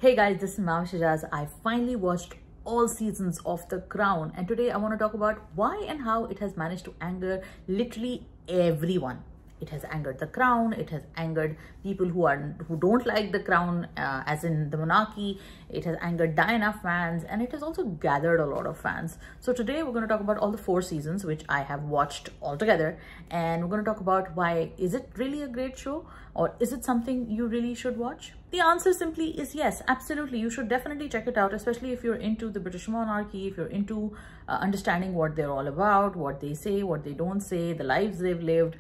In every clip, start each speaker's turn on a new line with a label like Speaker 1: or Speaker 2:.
Speaker 1: Hey guys, this is Mama Shajaz. I finally watched all seasons of The Crown, and today I want to talk about why and how it has managed to anger literally everyone. It has angered the crown, it has angered people who don't like the crown, as in the monarchy. It has angered Diana fans, and it has also gathered a lot of fans. So today we're going to talk about all the 4 seasons which I have watched all together, and we're going to talk about why is it really a great show, or is it something you really should watch? The answer simply is yes, absolutely. You should definitely check it out, especially if you're into the British monarchy, if you're into understanding what they're all about, what they say, what they don't say, the lives they've lived.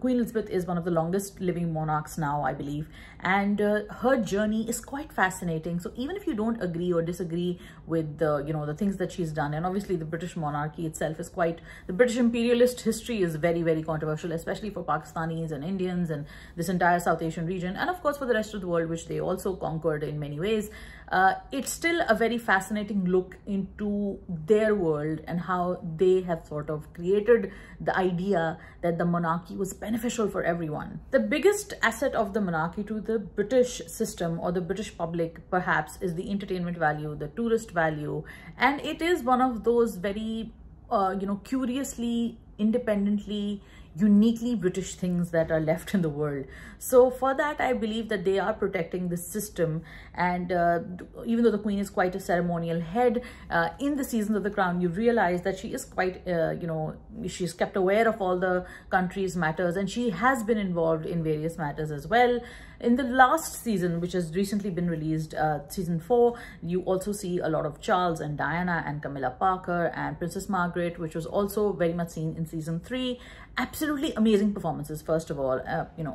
Speaker 1: Queen Elizabeth is one of the longest living monarchs now, I believe, and her journey is quite fascinating. So even if you don't agree or disagree with the things that she's done, and obviously the British monarchy itself is quite, the British imperialist history is very, very controversial, especially for Pakistanis and Indians and this entire South Asian region, and of course for the rest of the world, which they also conquered in many ways. It's still a very fascinating look into their world and how they have sort of created the idea that the monarchy was beneficial for everyone. The biggest asset of the monarchy to the British system or the British public perhaps is the entertainment value, the tourist value, and it is one of those very curiously, independently, uniquely British things that are left in the world. So for that, I believe that they are protecting the system. And even though the Queen is quite a ceremonial head, in the seasons of The Crown, you realize that she is quite, she's kept aware of all the country's matters, and she has been involved in various matters as well. In the last season, which has recently been released, season 4, you also see a lot of Charles and Diana and Camilla Parker and Princess Margaret, which was also very much seen in season 3. Absolutely amazing performances. First of all,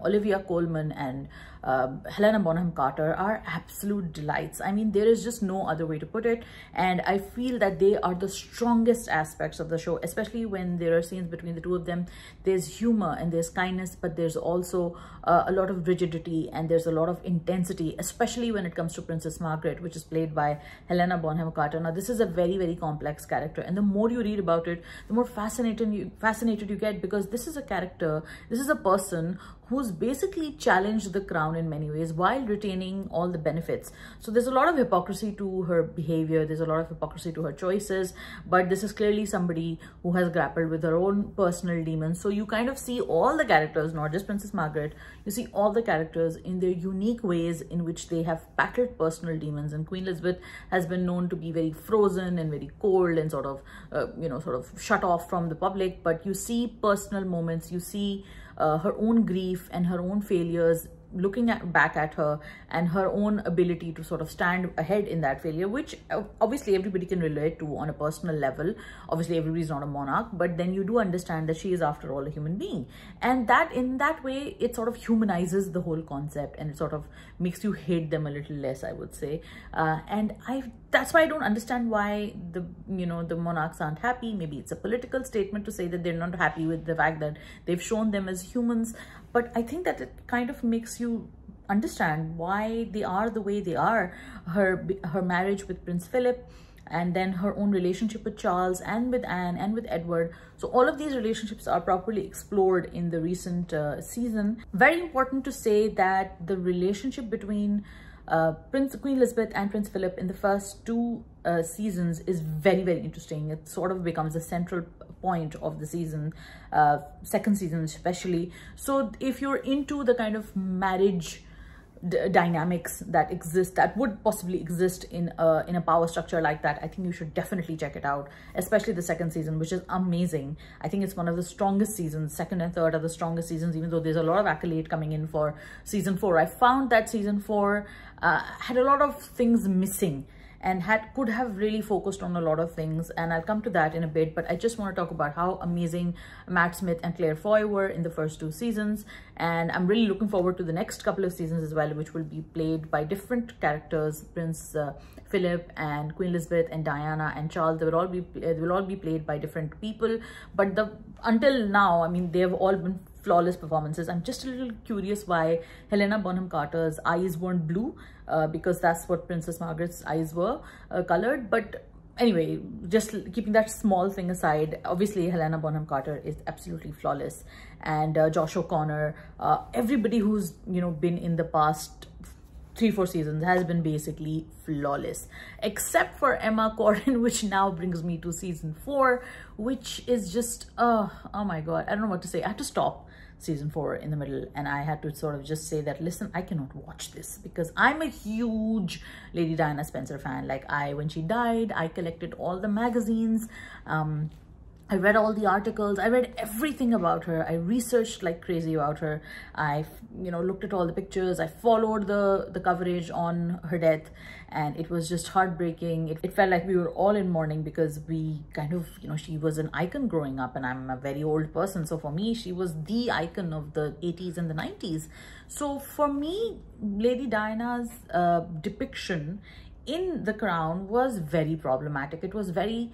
Speaker 1: Olivia Colman and Helena Bonham Carter are absolute delights. I mean, there is just no other way to put it, and I feel that they are the strongest aspects of the show, especially when there are scenes between the two of them. There's humor and there's kindness, but there's also a lot of rigidity and there's a lot of intensity, especially when it comes to Princess Margaret, which is played by Helena Bonham Carter. Now, this is a very, very complex character, and the more you read about it, the more fascinated you get, because this is a character, this is a person who's basically challenged the crown in many ways while retaining all the benefits. So there's a lot of hypocrisy to her behavior, there's a lot of hypocrisy to her choices, but this is clearly somebody who has grappled with her own personal demons. So you kind of see all the characters, not just Princess Margaret, you see all the characters in their unique ways in which they have battled personal demons. And Queen Elizabeth has been known to be very frozen and very cold and sort of shut off from the public, but you see personal moments, you see her own grief and her own failures looking back at her, and her own ability to sort of stand ahead in that failure, which obviously everybody can relate to on a personal level. Obviously everybody's not a monarch, but then you do understand that she is after all a human being, and that in that way it sort of humanizes the whole concept, and it sort of makes you hate them a little less, I would say. And that's why I don't understand why the monarchs aren't happy. Maybe it's a political statement to say that they're not happy with the fact that they've shown them as humans, but I think that it kind of makes you understand why they are the way they are. Her marriage with Prince Philip, and then her own relationship with Charles and with Anne and with Edward. So all of these relationships are properly explored in the recent season. Very important to say that the relationship between Queen Elizabeth and Prince Philip in the first 2 seasons is very, very interesting. It sort of becomes a central point of the season, second season especially. So if you're into the kind of marriage dynamics that exist, that would possibly exist in a power structure like that, I think you should definitely check it out, especially the second season, which is amazing. I think it's one of the strongest seasons. Second and third are the strongest seasons, even though there's a lot of accolade coming in for season 4. I found that season 4 had a lot of things missing, and could have really focused on a lot of things, and I'll come to that in a bit. But I just want to talk about how amazing Matt Smith and Claire Foy were in the first 2 seasons, and I'm really looking forward to the next couple of seasons as well, which will be played by different characters. Prince Philip and Queen Elizabeth and Diana and Charles, they will all be played by different people, but until now, I mean, they have all been flawless performances. I'm just a little curious why Helena Bonham Carter's eyes weren't blue, because that's what Princess Margaret's eyes were colored. But anyway, just keeping that small thing aside, obviously Helena Bonham Carter is absolutely flawless, and Josh O'Connor, everybody who's been in the past 3-4 seasons has been basically flawless, except for Emma Corrin, which now brings me to season 4, which is just oh my god, I don't know what to say. I had to stop season 4 in the middle, and I had to sort of just say that, listen, I cannot watch this, because I'm a huge Lady Diana Spencer fan. Like, when she died, I collected all the magazines, I read all the articles, I read everything about her, I researched like crazy about her, I looked at all the pictures, I followed the coverage on her death, and it was just heartbreaking. It felt like we were all in mourning, because we kind of, she was an icon growing up, and I'm a very old person, so for me she was the icon of the 80s and the 90s. So for me, Lady Diana's depiction in The Crown was very problematic. It was very,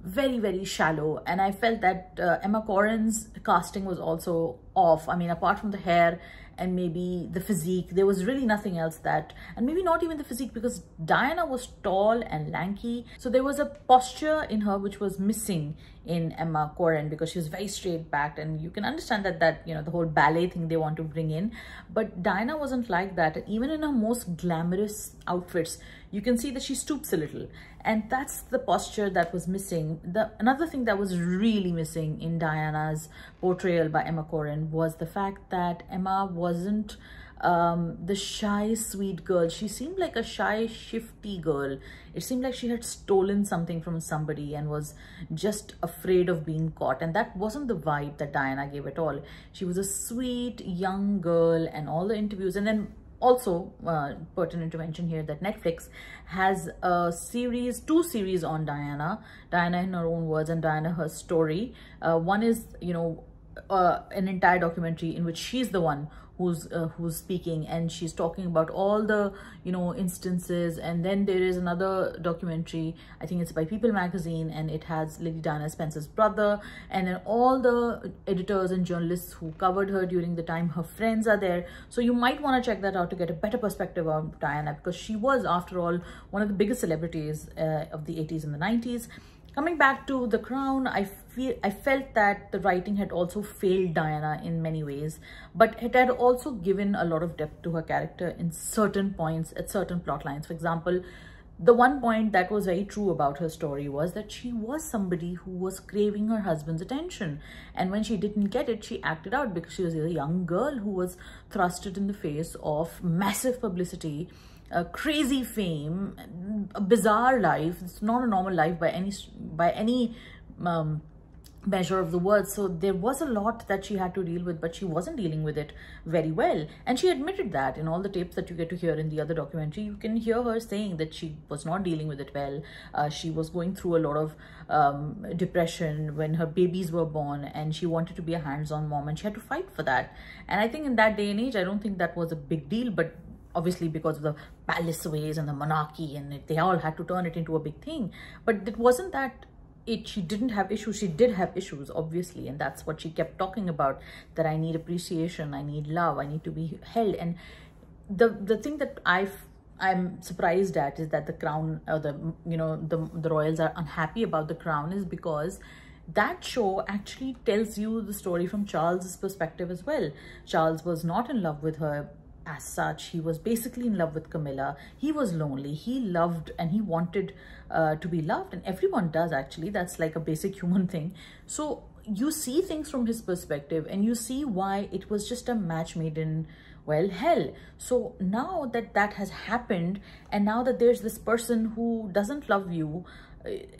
Speaker 1: very shallow, and I felt that Emma Corrin's casting was also off. I mean, apart from the hair and maybe the physique, there was really nothing else that, and maybe not even the physique, because Diana was tall and lanky, so there was a posture in her which was missing in Emma Corrin, because she was very straight backed, and you can understand that the whole ballet thing they want to bring in, but Diana wasn't like that. And even in her most glamorous outfits, you can see that she stoops a little, and that's the posture that was missing. Another thing that was really missing in Diana's portrayal by Emma Corrin was the fact that Emma wasn't the shy, sweet girl. She seemed like a shy, shifty girl. It seemed like she had stolen something from somebody and was just afraid of being caught. And that wasn't the vibe that Diana gave at all. She was a sweet, young girl, and all the interviews. And then also, pertinent to mention here that Netflix has a series, 2 series on Diana in her own words and Diana her story. One is, an entire documentary in which she's the one who's speaking, and she's talking about all the instances. And then there is another documentary, I think it's by People magazine, and it has Lady Diana Spencer's brother, and then all the editors and journalists who covered her during the time. Her friends are there, so you might want to check that out to get a better perspective of Diana, because she was, after all, one of the biggest celebrities of the 80s and the 90s. Coming back to The Crown, I felt that the writing had also failed Diana in many ways, but it had also given a lot of depth to her character in certain points, at certain plot lines. For example, the one point that was very true about her story was that she was somebody who was craving her husband's attention, and when she didn't get it, she acted out, because she was a young girl who was thrusted in the face of massive publicity, crazy fame, a bizarre life. It's not a normal life by any measure of the word. So there was a lot that she had to deal with, but she wasn't dealing with it very well, and she admitted that in all the tapes that you get to hear in the other documentary. You can hear her saying that she was not dealing with it well. She was going through a lot of depression when her babies were born, and she wanted to be a hands-on mom, and she had to fight for that. And I think in that day and age, I don't think that was a big deal, but obviously because of the palace ways and the monarchy, and they all had to turn it into a big thing. But it wasn't that she didn't have issues. She did have issues, obviously, and that's what she kept talking about, that I need appreciation, I need love, I need to be held. And the thing that I'm surprised at is that the Crown, or the royals are unhappy about The Crown, is because that show actually tells you the story from Charles's perspective as well. Charles was not in love with her as such. He was basically in love with Camilla. He was lonely. He loved, and he wanted to be loved, and everyone does, actually. That's like a basic human thing. So you see things from his perspective, and you see why it was just a match made in, well, hell. So now that that has happened, and now that there's this person who doesn't love you,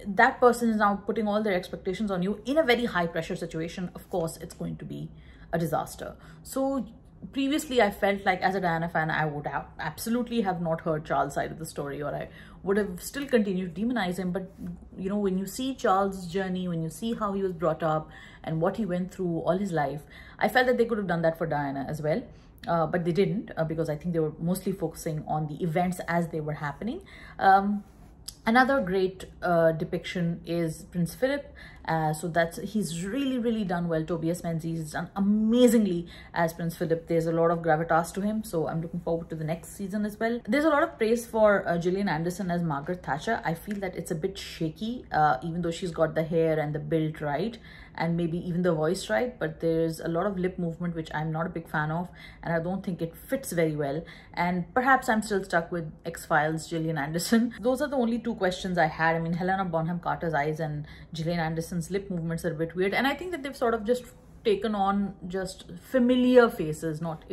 Speaker 1: that person is now putting all their expectations on you in a very high pressure situation. Of course, it's going to be a disaster. So previously, I felt like as a Diana fan, I would absolutely have not heard Charles' side of the story, or I would have still continued to demonize him. But when you see Charles' journey, when you see how he was brought up and what he went through all his life, I felt that they could have done that for Diana as well. But they didn't, because I think they were mostly focusing on the events as they were happening. Another great depiction is Prince Philip So he's really done well. Tobias Menzies has done amazingly as Prince Philip. There's a lot of gravitas to him, so I'm looking forward to the next season as well. There's a lot of praise for Gillian Anderson as Margaret Thatcher. I feel that it's a bit shaky, even though she's got the hair and the build right, and maybe even the voice right, but there's a lot of lip movement which I'm not a big fan of, and I don't think it fits very well. And perhaps I'm still stuck with X-Files Gillian Anderson. Those are the only two questions I had. I mean, Helena Bonham Carter's eyes and Gillian Anderson's lip movements are a bit weird, and I think that they've sort of just taken on just familiar faces, not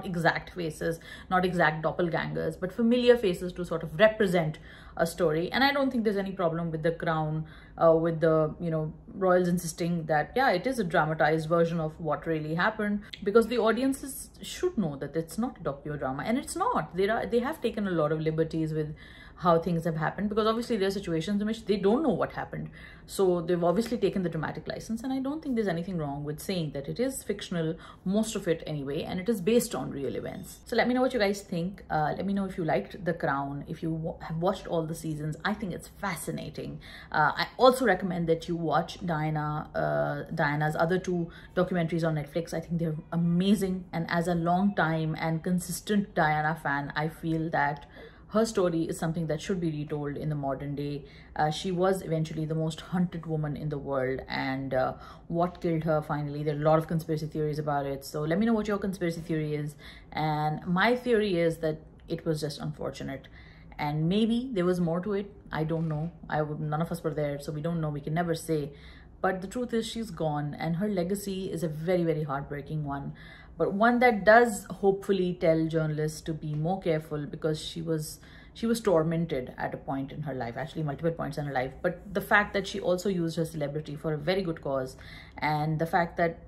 Speaker 1: exact faces, not exact doppelgangers, but familiar faces to sort of represent a story. And I don't think there's any problem with The Crown, with the, you know, royals insisting that, yeah, it is a dramatized version of what really happened, because the audiences should know that it's not a docudrama, and it's not. They have taken a lot of liberties with how things have happened, because obviously there are situations in which they don't know what happened, so they've obviously taken the dramatic license. And I don't think there's anything wrong with saying that it is fictional, most of it anyway, and it is based on real events. So let me know what you guys think. Let me know if you liked The Crown, if you have watched all the seasons. I think it's fascinating. I also recommend that you watch Diana's other two documentaries on Netflix. I think they're amazing, and as a long time and consistent Diana fan, I feel that her story is something that should be retold in the modern day. She was eventually the most hunted woman in the world, and what killed her finally, there are a lot of conspiracy theories about it. So let me know what your conspiracy theory is. And my theory is that it was just unfortunate, and maybe there was more to it. I don't know. None of us were there, so we don't know. We can never say. But the truth is, she's gone, and her legacy is a very heartbreaking one, but one that does hopefully tell journalists to be more careful, because she was tormented at a point in her life, actually multiple points in her life. But the fact that she also used her celebrity for a very good cause, and the fact that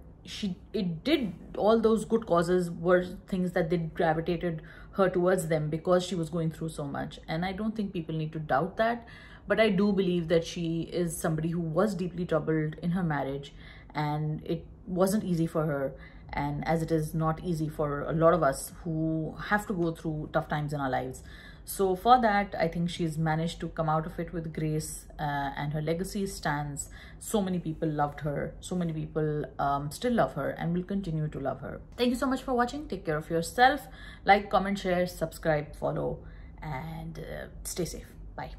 Speaker 1: it did all those good causes were things that they gravitated her towards them, because she was going through so much. And I don't think people need to doubt that, but I do believe that she is somebody who was deeply troubled in her marriage, and it wasn't easy for her, and as it is not easy for a lot of us who have to go through tough times in our lives. So for that, I think she's managed to come out of it with grace, and her legacy stands. So many people loved her. So many people still love her and will continue to love her. Thank you so much for watching. Take care of yourself. Like, comment, share, subscribe, follow, and stay safe. Bye.